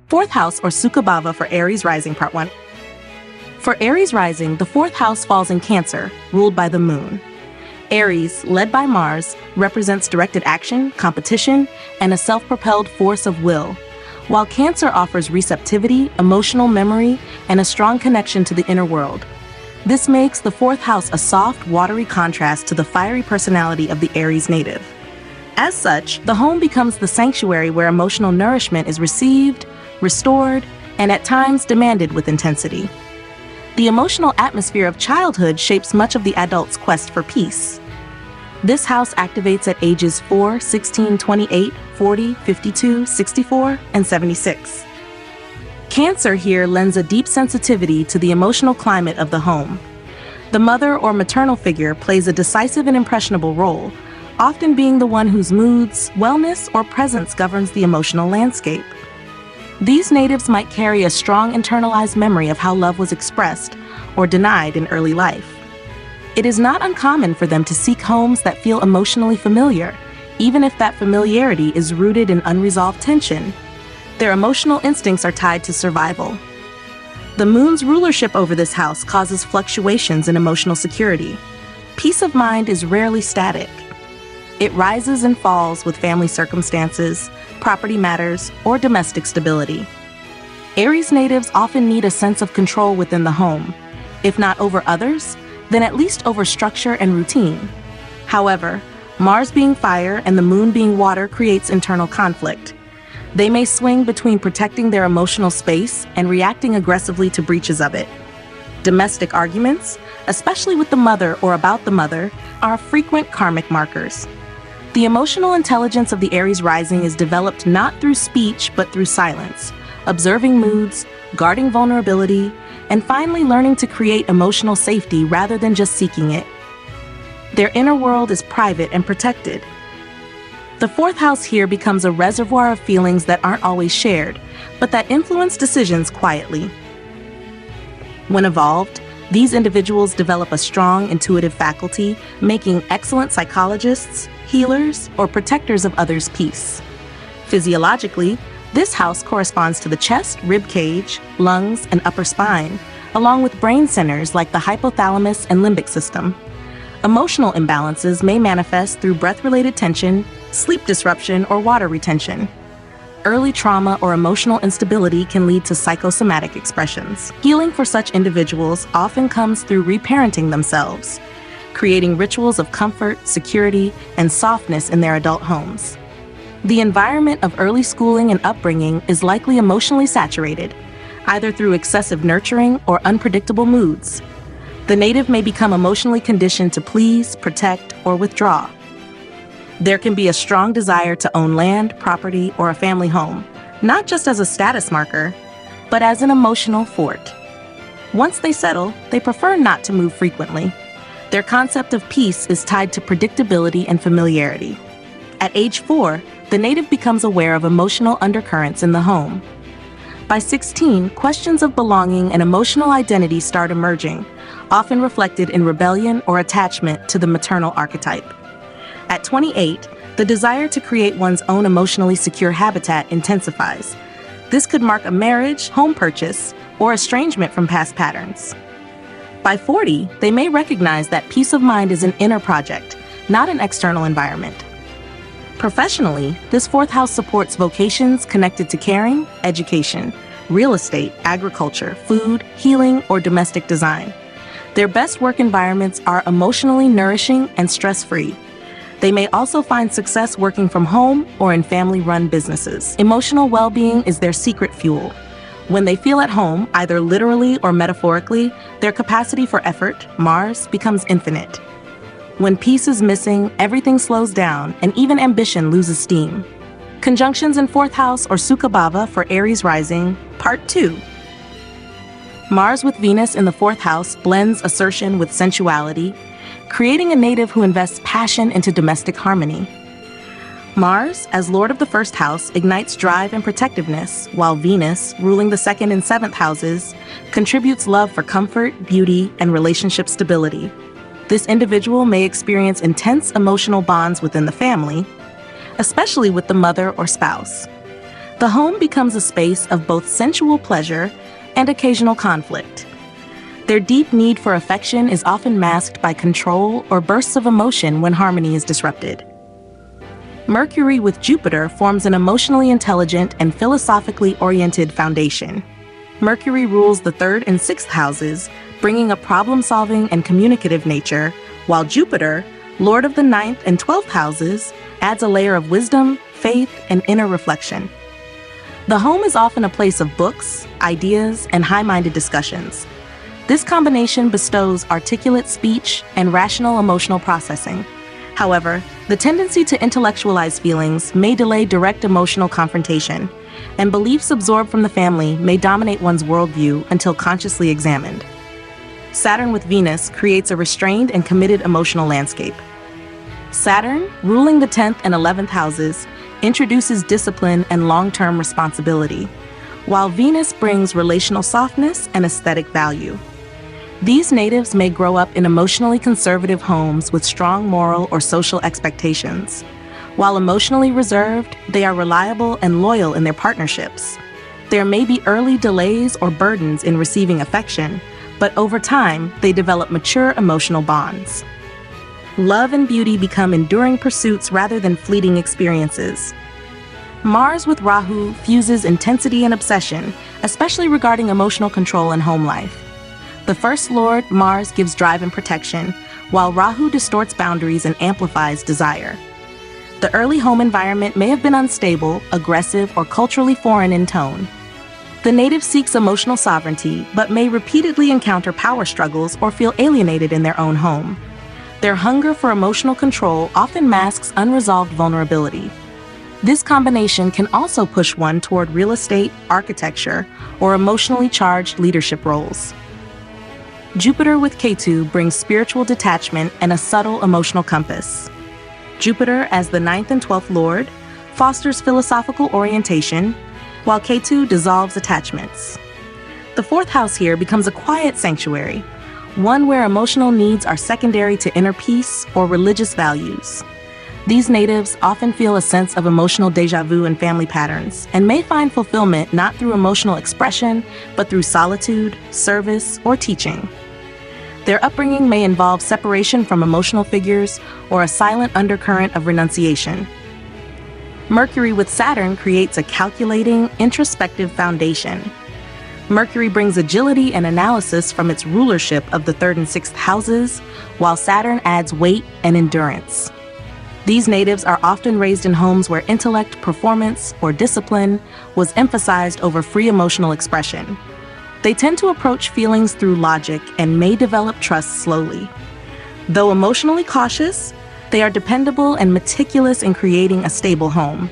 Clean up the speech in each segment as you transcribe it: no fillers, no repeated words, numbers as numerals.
Fourth house or Sukha Bhava for Aries rising, part 1. For Aries rising, the fourth house falls in Cancer, ruled by the moon. Aries, led by Mars, represents directed action, competition, and a self-propelled force of will, while Cancer offers receptivity, emotional memory, and a strong connection to the inner world. This makes the fourth house a soft, watery contrast to the fiery personality of the Aries native. As such, the home becomes the sanctuary where emotional nourishment is received, restored, and at times demanded with intensity. The emotional atmosphere of childhood shapes much of the adult's quest for peace. This house activates at ages 4, 16, 28, 40, 52, 64, and 76. Cancer here lends a deep sensitivity to the emotional climate of the home. The mother or maternal figure plays a decisive and impressionable role, often being the one whose moods, wellness, or presence governs the emotional landscape. These natives might carry a strong internalized memory of how love was expressed or denied in early life. It is not uncommon for them to seek homes that feel emotionally familiar, even if that familiarity is rooted in unresolved tension. Their emotional instincts are tied to survival. The moon's rulership over this house causes fluctuations in emotional security. Peace of mind is rarely static. It rises and falls with family circumstances, property matters, or domestic stability. Aries natives often need a sense of control within the home, if not over others, then at least over structure and routine. However, Mars being fire and the moon being water creates internal conflict. They may swing between protecting their emotional space and reacting aggressively to breaches of it. Domestic arguments, especially with the mother or about the mother, are frequent karmic markers. The emotional intelligence of the Aries rising is developed not through speech but through silence, observing moods, guarding vulnerability, and finally learning to create emotional safety rather than just seeking it. Their inner world is private and protected. The fourth house here becomes a reservoir of feelings that aren't always shared, but that influence decisions quietly. When evolved, these individuals develop a strong intuitive faculty, making excellent psychologists, healers, or protectors of others' peace. Physiologically, this house corresponds to the chest, rib cage, lungs, and upper spine, along with brain centers like the hypothalamus and limbic system. Emotional imbalances may manifest through breath-related tension, sleep disruption, or water retention. Early trauma or emotional instability can lead to psychosomatic expressions. Healing for such individuals often comes through reparenting themselves, creating rituals of comfort, security, and softness in their adult homes. The environment of early schooling and upbringing is likely emotionally saturated, either through excessive nurturing or unpredictable moods. The native may become emotionally conditioned to please, protect, or withdraw. There can be a strong desire to own land, property, or a family home, not just as a status marker, but as an emotional fort. Once they settle, they prefer not to move frequently. Their concept of peace is tied to predictability and familiarity. At age 4, the native becomes aware of emotional undercurrents in the home. By 16, questions of belonging and emotional identity start emerging, often reflected in rebellion or attachment to the maternal archetype. At 28, the desire to create one's own emotionally secure habitat intensifies. This could mark a marriage, home purchase, or estrangement from past patterns. By 40, they may recognize that peace of mind is an inner project, not an external environment. Professionally, this fourth house supports vocations connected to caring, education, real estate, agriculture, food, healing, or domestic design. Their best work environments are emotionally nourishing and stress-free. They may also find success working from home or in family-run businesses. Emotional well-being is their secret fuel. When they feel at home, either literally or metaphorically, their capacity for effort, Mars, becomes infinite. When peace is missing, everything slows down, and even ambition loses steam. Conjunctions in fourth house or Sukha Bhava for Aries rising, part 2. Mars with Venus in the fourth house blends assertion with sensuality, creating a native who invests passion into domestic harmony. Mars, as lord of the first house, ignites drive and protectiveness, while Venus, ruling the second and seventh houses, contributes love for comfort, beauty, and relationship stability. This individual may experience intense emotional bonds within the family, especially with the mother or spouse. The home becomes a space of both sensual pleasure and occasional conflict. Their deep need for affection is often masked by control or bursts of emotion when harmony is disrupted. Mercury with Jupiter forms an emotionally intelligent and philosophically oriented foundation. Mercury rules the 3rd and 6th houses, bringing a problem-solving and communicative nature, while Jupiter, Lord of the 9th and 12th houses, adds a layer of wisdom, faith, and inner reflection. The home is often a place of books, ideas, and high-minded discussions. This combination bestows articulate speech and rational emotional processing. However, the tendency to intellectualize feelings may delay direct emotional confrontation, and beliefs absorbed from the family may dominate one's worldview until consciously examined. Saturn with Venus creates a restrained and committed emotional landscape. Saturn, ruling the 10th and 11th houses, introduces discipline and long-term responsibility, while Venus brings relational softness and aesthetic value. These natives may grow up in emotionally conservative homes with strong moral or social expectations. While emotionally reserved, they are reliable and loyal in their partnerships. There may be early delays or burdens in receiving affection, but over time, they develop mature emotional bonds. Love and beauty become enduring pursuits rather than fleeting experiences. Mars with Rahu fuses intensity and obsession, especially regarding emotional control and home life. The first lord, Mars, gives drive and protection, while Rahu distorts boundaries and amplifies desire. The early home environment may have been unstable, aggressive, or culturally foreign in tone. The native seeks emotional sovereignty, but may repeatedly encounter power struggles or feel alienated in their own home. Their hunger for emotional control often masks unresolved vulnerability. This combination can also push one toward real estate, architecture, or emotionally charged leadership roles. Jupiter with Ketu brings spiritual detachment and a subtle emotional compass. Jupiter, as the 9th and 12th lord, fosters philosophical orientation, while Ketu dissolves attachments. The 4th house here becomes a quiet sanctuary, one where emotional needs are secondary to inner peace or religious values. These natives often feel a sense of emotional déjà vu in family patterns and may find fulfillment not through emotional expression, but through solitude, service, or teaching. Their upbringing may involve separation from emotional figures or a silent undercurrent of renunciation. Mercury with Saturn creates a calculating, introspective foundation. Mercury brings agility and analysis from its rulership of the 3rd and 6th houses, while Saturn adds weight and endurance. These natives are often raised in homes where intellect, performance, or discipline was emphasized over free emotional expression. They tend to approach feelings through logic and may develop trust slowly. Though emotionally cautious, they are dependable and meticulous in creating a stable home.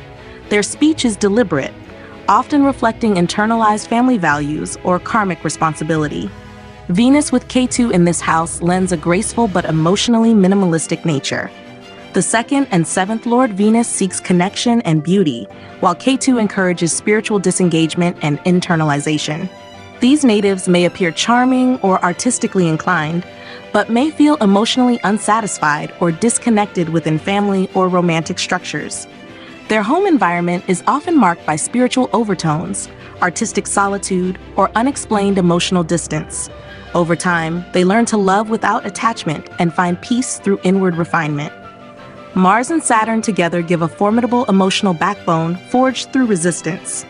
Their speech is deliberate, often reflecting internalized family values or karmic responsibility. Venus with Ketu in this house lends a graceful but emotionally minimalistic nature. The 2nd and 7th lord Venus seeks connection and beauty, while Ketu encourages spiritual disengagement and internalization. These natives may appear charming or artistically inclined, but may feel emotionally unsatisfied or disconnected within family or romantic structures. Their home environment is often marked by spiritual overtones, artistic solitude, or unexplained emotional distance. Over time, they learn to love without attachment and find peace through inward refinement. Mars and Saturn together give a formidable emotional backbone forged through resistance.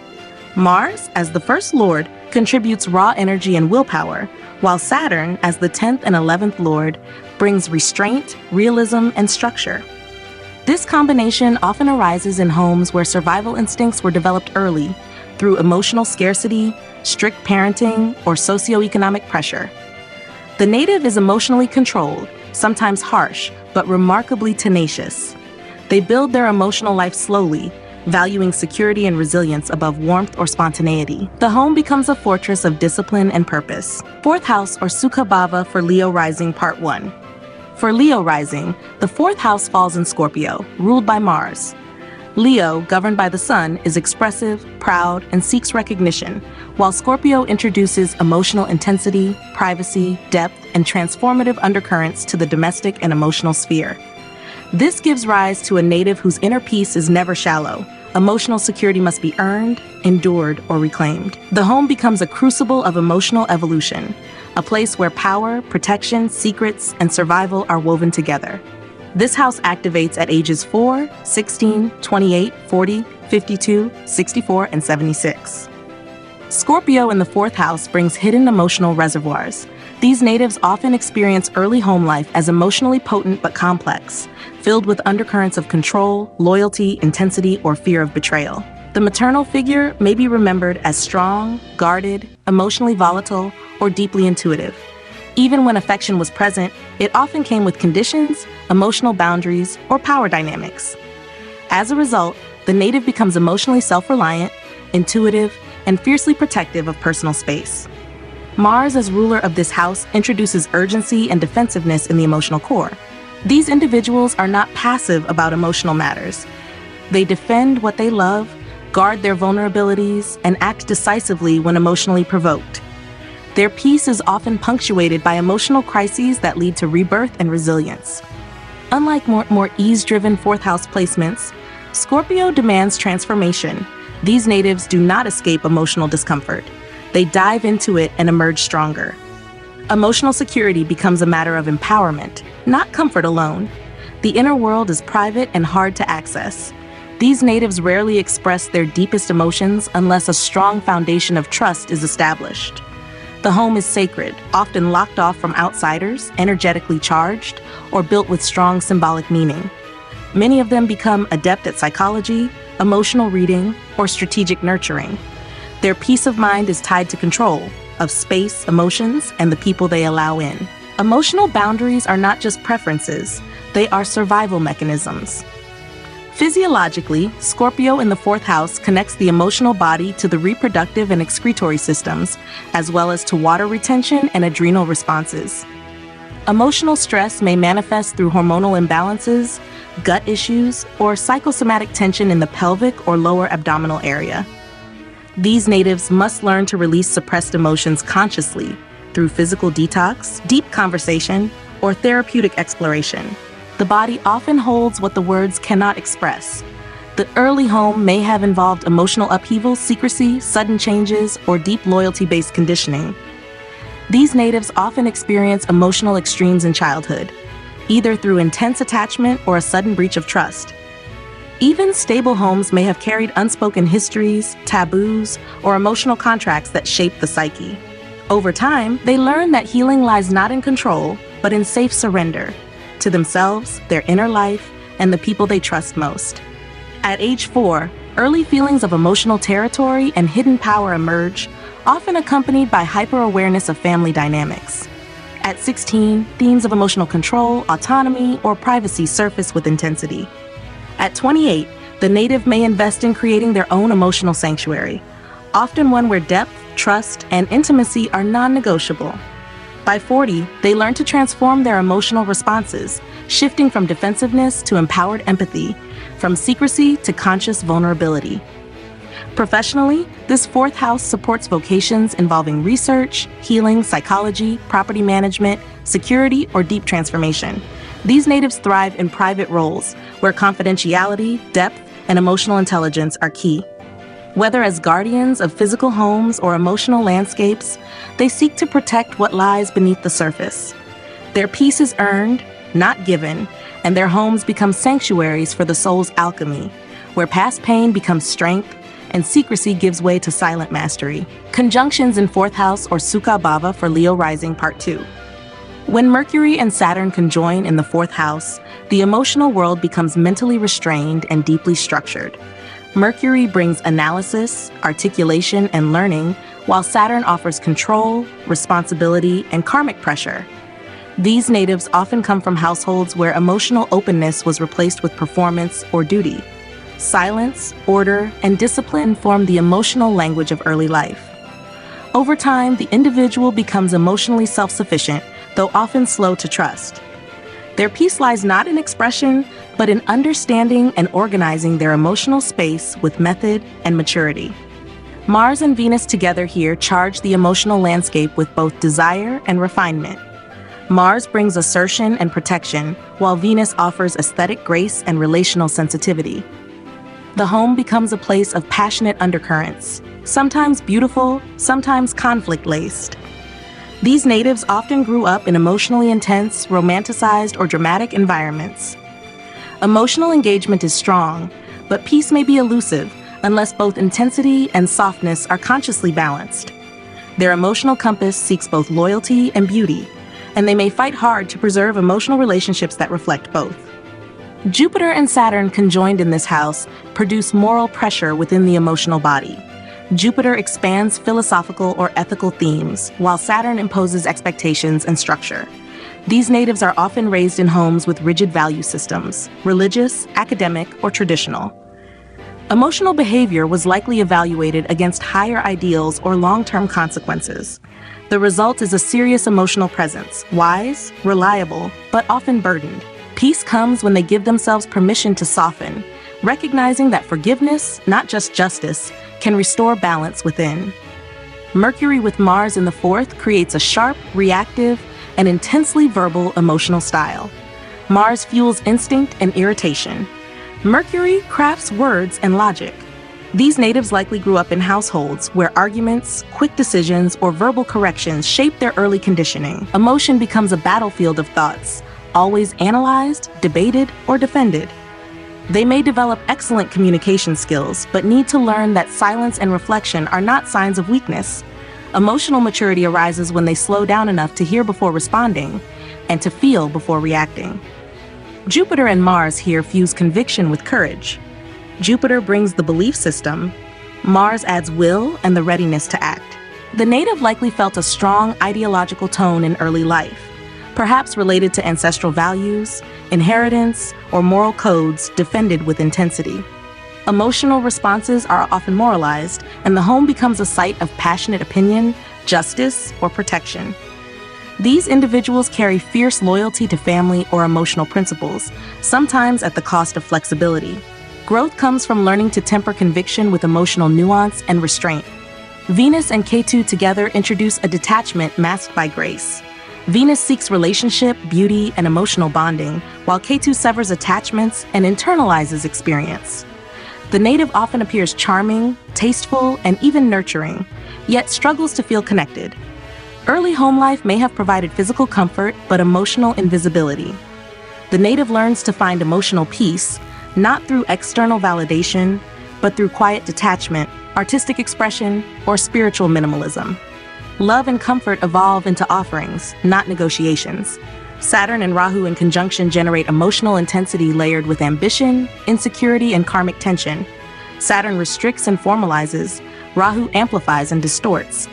Mars, as the first lord, contributes raw energy and willpower, while Saturn, as the 10th and 11th lord, brings restraint, realism, and structure. This combination often arises in homes where survival instincts were developed early through emotional scarcity, strict parenting, or socioeconomic pressure. The native is emotionally controlled, sometimes harsh, but remarkably tenacious. They build their emotional life slowly, valuing security and resilience above warmth or spontaneity. The home becomes a fortress of discipline and purpose. 4th house or Sukha Bhava for Leo rising part 1. For Leo rising, the 4th house falls in Scorpio, ruled by Mars. Leo, governed by the sun, is expressive, proud, and seeks recognition, while Scorpio introduces emotional intensity, privacy, depth, and transformative undercurrents to the domestic and emotional sphere. This gives rise to a native whose inner peace is never shallow, Emotional security must be earned, endured, or reclaimed. The home becomes a crucible of emotional evolution, a place where power, protection, secrets, and survival are woven together. This house activates at ages 4, 16, 28, 40, 52, 64, and 76. Scorpio in the fourth house brings hidden emotional reservoirs. These natives often experience early home life as emotionally potent but complex, filled with undercurrents of control, loyalty, intensity, or fear of betrayal. The maternal figure may be remembered as strong, guarded, emotionally volatile, or deeply intuitive. Even when affection was present, it often came with conditions, emotional boundaries, or power dynamics. As a result, the native becomes emotionally self-reliant, intuitive, and fiercely protective of personal space. Mars, as ruler of this house, introduces urgency and defensiveness in the emotional core. These individuals are not passive about emotional matters. They defend what they love, guard their vulnerabilities, and act decisively when emotionally provoked. Their peace is often punctuated by emotional crises that lead to rebirth and resilience. Unlike more ease-driven fourth house placements, Scorpio demands transformation. These natives do not escape emotional discomfort. They dive into it and emerge stronger. Emotional security becomes a matter of empowerment, not comfort alone. The inner world is private and hard to access. These natives rarely express their deepest emotions unless a strong foundation of trust is established. The home is sacred, often locked off from outsiders, energetically charged, or built with strong symbolic meaning. Many of them become adept at psychology, emotional reading, or strategic nurturing. Their peace of mind is tied to control of space, emotions, and the people they allow in. Emotional boundaries are not just preferences, they are survival mechanisms. Physiologically, Scorpio in the fourth house connects the emotional body to the reproductive and excretory systems, as well as to water retention and adrenal responses. Emotional stress may manifest through hormonal imbalances, gut issues, or psychosomatic tension in the pelvic or lower abdominal area. These natives must learn to release suppressed emotions consciously through physical detox, deep conversation, or therapeutic exploration. The body often holds what the words cannot express. The early home may have involved emotional upheaval, secrecy, sudden changes, or deep loyalty-based conditioning. These natives often experience emotional extremes in childhood, either through intense attachment or a sudden breach of trust. Even stable homes may have carried unspoken histories, taboos, or emotional contracts that shape the psyche. Over time, they learn that healing lies not in control, but in safe surrender to themselves, their inner life, and the people they trust most. At age 4, early feelings of emotional territory and hidden power emerge, often accompanied by hyper-awareness of family dynamics. At 16, themes of emotional control, autonomy, or privacy surface with intensity. At 28, the native may invest in creating their own emotional sanctuary, often one where depth, trust, and intimacy are non-negotiable. By 40, they learn to transform their emotional responses, shifting from defensiveness to empowered empathy, from secrecy to conscious vulnerability. Professionally, this fourth house supports vocations involving research, healing, psychology, property management, security, or deep transformation. These natives thrive in private roles where confidentiality, depth, and emotional intelligence are key. Whether as guardians of physical homes or emotional landscapes, they seek to protect what lies beneath the surface. Their peace is earned, not given, and their homes become sanctuaries for the soul's alchemy, where past pain becomes strength and secrecy gives way to silent mastery. Conjunctions in fourth house or Sukha Bhava for Leo rising part 2. When Mercury and Saturn conjoin in the fourth house, the emotional world becomes mentally restrained and deeply structured. Mercury brings analysis, articulation, and learning, while Saturn offers control, responsibility, and karmic pressure. These natives often come from households where emotional openness was replaced with performance or duty. Silence, order, and discipline form the emotional language of early life. Over time, the individual becomes emotionally self-sufficient, though often slow to trust. Their peace lies not in expression, but in understanding and organizing their emotional space with method and maturity. Mars and Venus together here charge the emotional landscape with both desire and refinement. Mars brings assertion and protection, while Venus offers aesthetic grace and relational sensitivity. The home becomes a place of passionate undercurrents, sometimes beautiful, sometimes conflict-laced. These natives often grew up in emotionally intense, romanticized, or dramatic environments. Emotional engagement is strong, but peace may be elusive unless both intensity and softness are consciously balanced. Their emotional compass seeks both loyalty and beauty, and they may fight hard to preserve emotional relationships that reflect both. Jupiter and Saturn conjoined in this house produce moral pressure within the emotional body. Jupiter expands philosophical or ethical themes, while Saturn imposes expectations and structure. These natives are often raised in homes with rigid value systems, religious, academic, or traditional. Emotional behavior was likely evaluated against higher ideals or long-term consequences. The result is a serious emotional presence, wise, reliable, but often burdened. Peace comes when they give themselves permission to soften, recognizing that forgiveness, not just justice, can restore balance within. Mercury with Mars in the fourth creates a sharp, reactive, and intensely verbal emotional style. Mars fuels instinct and irritation. Mercury crafts words and logic. These natives likely grew up in households where arguments, quick decisions, or verbal corrections shape their early conditioning. Emotion becomes a battlefield of thoughts, always analyzed, debated, or defended. They may develop excellent communication skills, but need to learn that silence and reflection are not signs of weakness. Emotional maturity arises when they slow down enough to hear before responding and to feel before reacting. Jupiter and Mars here fuse conviction with courage. Jupiter brings the belief system. Mars adds will and the readiness to act. The native likely felt a strong ideological tone in early life, perhaps related to ancestral values, inheritance, or moral codes defended with intensity. Emotional responses are often moralized, and the home becomes a site of passionate opinion, justice, or protection. These individuals carry fierce loyalty to family or emotional principles, sometimes at the cost of flexibility. Growth comes from learning to temper conviction with emotional nuance and restraint. Venus and Ketu together introduce a detachment masked by grace. Venus seeks relationship, beauty, and emotional bonding, while Ketu severs attachments and internalizes experience. The native often appears charming, tasteful, and even nurturing, yet struggles to feel connected. Early home life may have provided physical comfort, but emotional invisibility. The native learns to find emotional peace, not through external validation, but through quiet detachment, artistic expression, or spiritual minimalism. Love and comfort evolve into offerings, not negotiations. Saturn and Rahu in conjunction generate emotional intensity layered with ambition, insecurity, and karmic tension. Saturn restricts and formalizes, Rahu amplifies and distorts.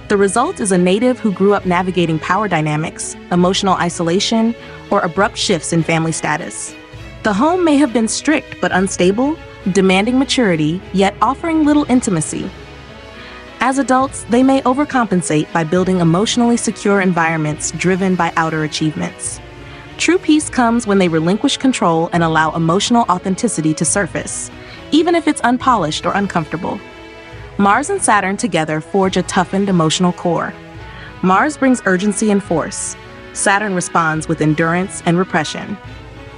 The result is a native who grew up navigating power dynamics, emotional isolation, or abrupt shifts in family status. The home may have been strict but unstable, demanding maturity, yet offering little intimacy. As adults, they may overcompensate by building emotionally secure environments driven by outer achievements. True peace comes when they relinquish control and allow emotional authenticity to surface, even if it's unpolished or uncomfortable. Mars and Saturn together forge a toughened emotional core. Mars brings urgency and force. Saturn responds with endurance and repression.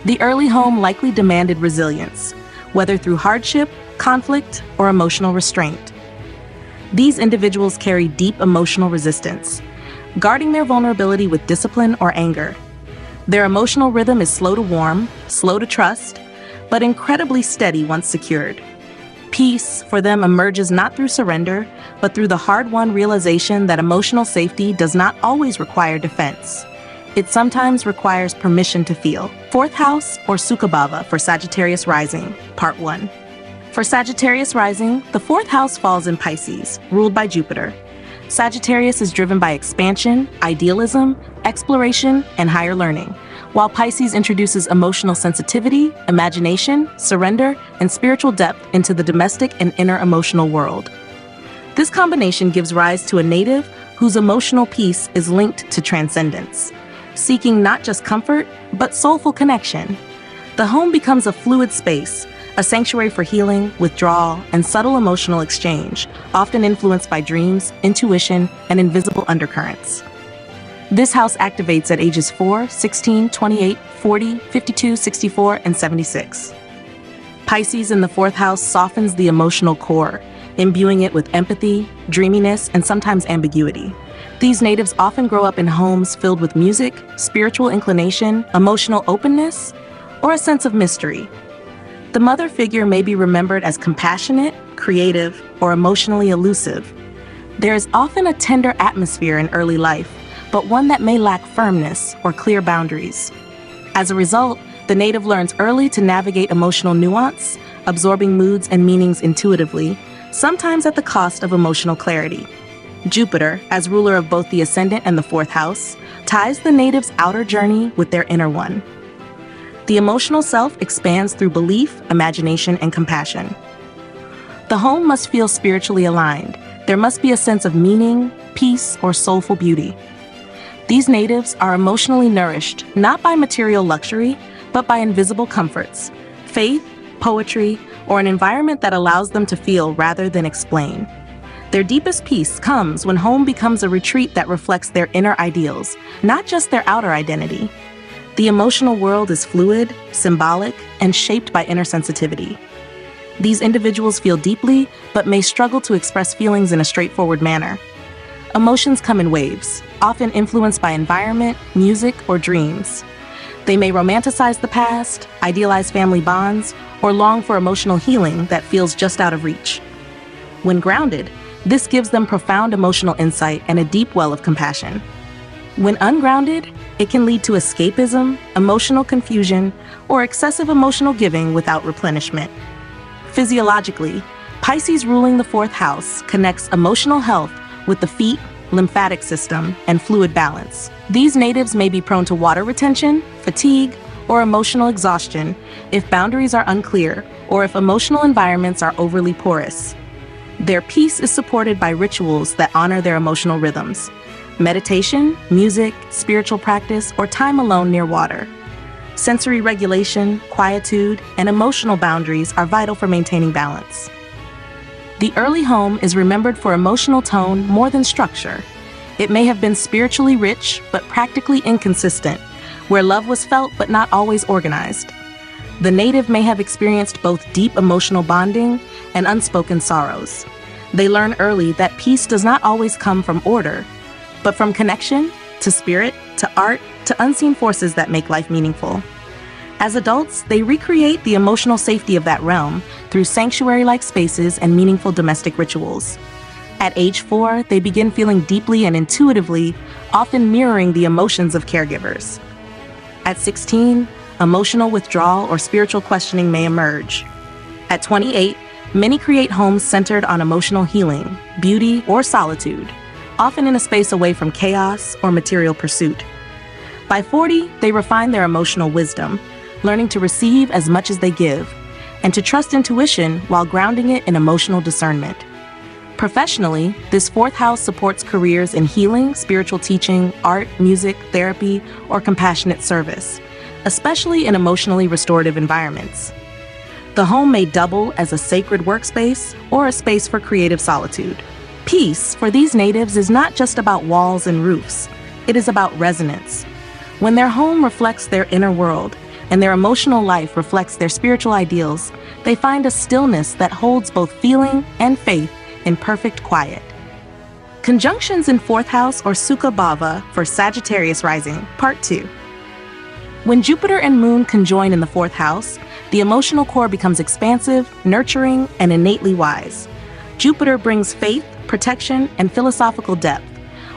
The early home likely demanded resilience, whether through hardship, conflict, or emotional restraint. These individuals carry deep emotional resistance, guarding their vulnerability with discipline or anger. Their emotional rhythm is slow to warm, slow to trust, but incredibly steady once secured. Peace, for them, emerges not through surrender, but through the hard-won realization that emotional safety does not always require defense. It sometimes requires permission to feel. Fourth house, or Sukha Bhava, for Sagittarius rising, part 1. For Sagittarius rising, the fourth house falls in Pisces, ruled by Jupiter. Sagittarius is driven by expansion, idealism, exploration, and higher learning, while Pisces introduces emotional sensitivity, imagination, surrender, and spiritual depth into the domestic and inner emotional world. This combination gives rise to a native whose emotional peace is linked to transcendence, seeking not just comfort, but soulful connection. The home becomes a fluid space, a sanctuary for healing, withdrawal, and subtle emotional exchange, often influenced by dreams, intuition, and invisible undercurrents. This house activates at ages 4, 16, 28, 40, 52, 64, and 76. Pisces in the fourth house softens the emotional core, imbuing it with empathy, dreaminess, and sometimes ambiguity. These natives often grow up in homes filled with music, spiritual inclination, emotional openness, or a sense of mystery. The mother figure may be remembered as compassionate, creative, or emotionally elusive. There is often a tender atmosphere in early life, but one that may lack firmness or clear boundaries. As a result, the native learns early to navigate emotional nuance, absorbing moods and meanings intuitively, sometimes at the cost of emotional clarity. Jupiter, as ruler of both the ascendant and the fourth house, ties the native's outer journey with their inner one. The emotional self expands through belief, imagination, and compassion. The home must feel spiritually aligned. There must be a sense of meaning, peace, or soulful beauty. These natives are emotionally nourished not by material luxury, but by invisible comforts, faith, poetry, or an environment that allows them to feel rather than explain. Their deepest peace comes when home becomes a retreat that reflects their inner ideals, not just their outer identity. The emotional world is fluid, symbolic, and shaped by inner sensitivity. These individuals feel deeply, but may struggle to express feelings in a straightforward manner. Emotions come in waves, often influenced by environment, music, or dreams. They may romanticize the past, idealize family bonds, or long for emotional healing that feels just out of reach. When grounded, this gives them profound emotional insight and a deep well of compassion. When ungrounded, it can lead to escapism, emotional confusion, or excessive emotional giving without replenishment. Physiologically, Pisces ruling the fourth house connects emotional health with the feet, lymphatic system, and fluid balance. These natives may be prone to water retention, fatigue, or emotional exhaustion if boundaries are unclear or if emotional environments are overly porous. Their peace is supported by rituals that honor their emotional rhythms: meditation, music, spiritual practice, or time alone near water. Sensory regulation, quietude, and emotional boundaries are vital for maintaining balance. The early home is remembered for emotional tone more than structure. It may have been spiritually rich, but practically inconsistent, where love was felt but not always organized. The native may have experienced both deep emotional bonding and unspoken sorrows. They learn early that peace does not always come from order, but from connection to spirit, to art, to unseen forces that make life meaningful. As adults, they recreate the emotional safety of that realm through sanctuary-like spaces and meaningful domestic rituals. At age 4, they begin feeling deeply and intuitively, often mirroring the emotions of caregivers. At 16, emotional withdrawal or spiritual questioning may emerge. At 28, many create homes centered on emotional healing, beauty, or solitude, often in a space away from chaos or material pursuit. By 40, they refine their emotional wisdom, learning to receive as much as they give, and to trust intuition while grounding it in emotional discernment. Professionally, this fourth house supports careers in healing, spiritual teaching, art, music, therapy, or compassionate service, especially in emotionally restorative environments. The home may double as a sacred workspace or a space for creative solitude. Peace, for these natives, is not just about walls and roofs. It is about resonance. When their home reflects their inner world and their emotional life reflects their spiritual ideals, they find a stillness that holds both feeling and faith in perfect quiet. Conjunctions in fourth house or Sukha Bhava for Sagittarius rising, part 2. When Jupiter and Moon conjoin in the fourth house, the emotional core becomes expansive, nurturing, and innately wise. Jupiter brings faith, protection, and philosophical depth,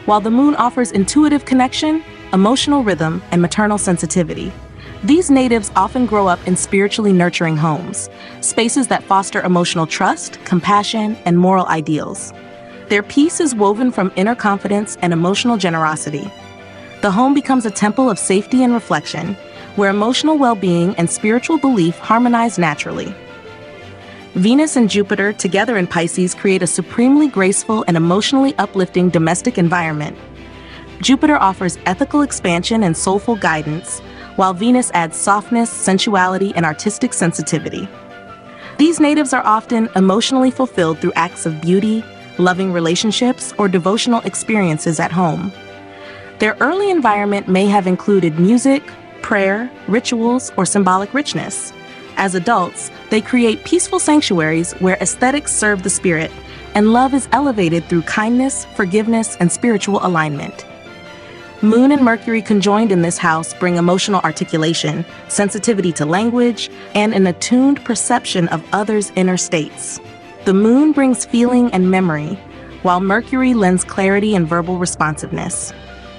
while the Moon offers intuitive connection, emotional rhythm, and maternal sensitivity. These natives often grow up in spiritually nurturing homes, spaces that foster emotional trust, compassion, and moral ideals. Their peace is woven from inner confidence and emotional generosity. The home becomes a temple of safety and reflection, where emotional well-being and spiritual belief harmonize naturally. Venus and Jupiter together in Pisces create a supremely graceful and emotionally uplifting domestic environment. Jupiter offers ethical expansion and soulful guidance, while Venus adds softness, sensuality, and artistic sensitivity. These natives are often emotionally fulfilled through acts of beauty, loving relationships, or devotional experiences at home. Their early environment may have included music, prayer, rituals, or symbolic richness. As adults, they create peaceful sanctuaries where aesthetics serve the spirit, and love is elevated through kindness, forgiveness, and spiritual alignment. Moon and Mercury conjoined in this house bring emotional articulation, sensitivity to language, and an attuned perception of others' inner states. The moon brings feeling and memory, while Mercury lends clarity and verbal responsiveness.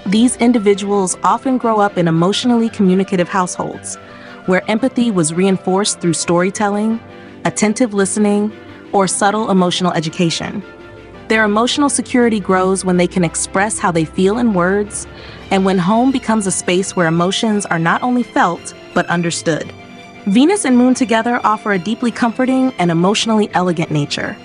These individuals often grow up in emotionally communicative households, where empathy was reinforced through storytelling, attentive listening, or subtle emotional education. Their emotional security grows when they can express how they feel in words, and when home becomes a space where emotions are not only felt, but understood. Venus and Moon together offer a deeply comforting and emotionally elegant nature.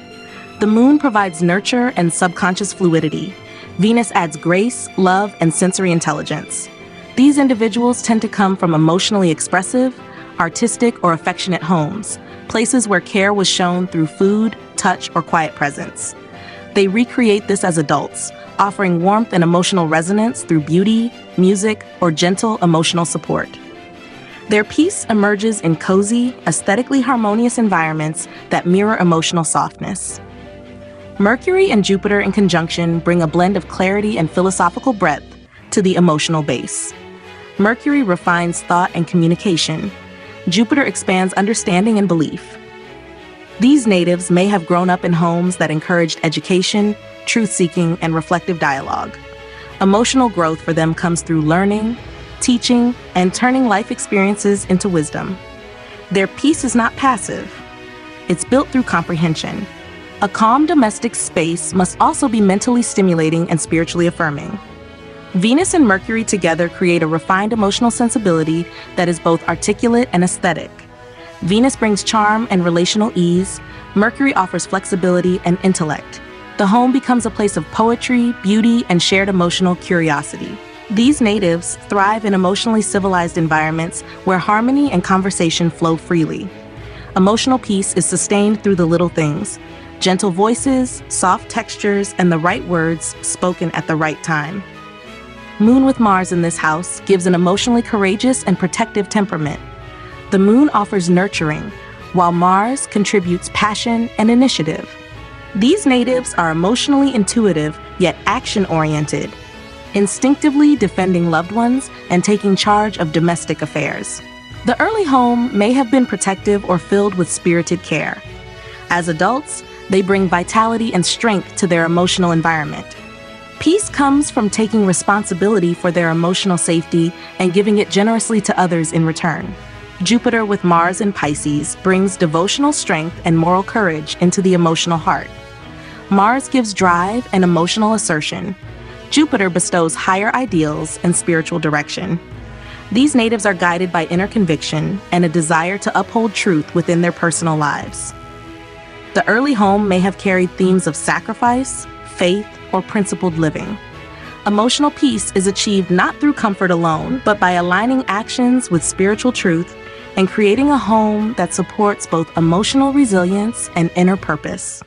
The Moon provides nurture and subconscious fluidity. Venus adds grace, love, and sensory intelligence. These individuals tend to come from emotionally expressive, artistic, or affectionate homes, places where care was shown through food, touch, or quiet presence. They recreate this as adults, offering warmth and emotional resonance through beauty, music, or gentle emotional support. Their peace emerges in cozy, aesthetically harmonious environments that mirror emotional softness. Mercury and Jupiter in conjunction bring a blend of clarity and philosophical breadth to the emotional base. Mercury refines thought and communication. Jupiter expands understanding and belief. These natives may have grown up in homes that encouraged education, truth-seeking, and reflective dialogue. Emotional growth for them comes through learning, teaching, and turning life experiences into wisdom. Their peace is not passive. It's built through comprehension. A calm domestic space must also be mentally stimulating and spiritually affirming. Venus and Mercury together create a refined emotional sensibility that is both articulate and aesthetic. Venus brings charm and relational ease. Mercury offers flexibility and intellect. The home becomes a place of poetry, beauty, and shared emotional curiosity. These natives thrive in emotionally civilized environments where harmony and conversation flow freely. Emotional peace is sustained through the little things: gentle voices, soft textures, and the right words spoken at the right time. Moon with Mars in this house gives an emotionally courageous and protective temperament. The Moon offers nurturing, while Mars contributes passion and initiative. These natives are emotionally intuitive yet action-oriented, instinctively defending loved ones and taking charge of domestic affairs. The early home may have been protective or filled with spirited care. As adults, they bring vitality and strength to their emotional environment. Peace comes from taking responsibility for their emotional safety and giving it generously to others in return. Jupiter with Mars in Pisces brings devotional strength and moral courage into the emotional heart. Mars gives drive and emotional assertion. Jupiter bestows higher ideals and spiritual direction. These natives are guided by inner conviction and a desire to uphold truth within their personal lives. The early home may have carried themes of sacrifice, faith, or principled living. Emotional peace is achieved not through comfort alone, but by aligning actions with spiritual truth and creating a home that supports both emotional resilience and inner purpose.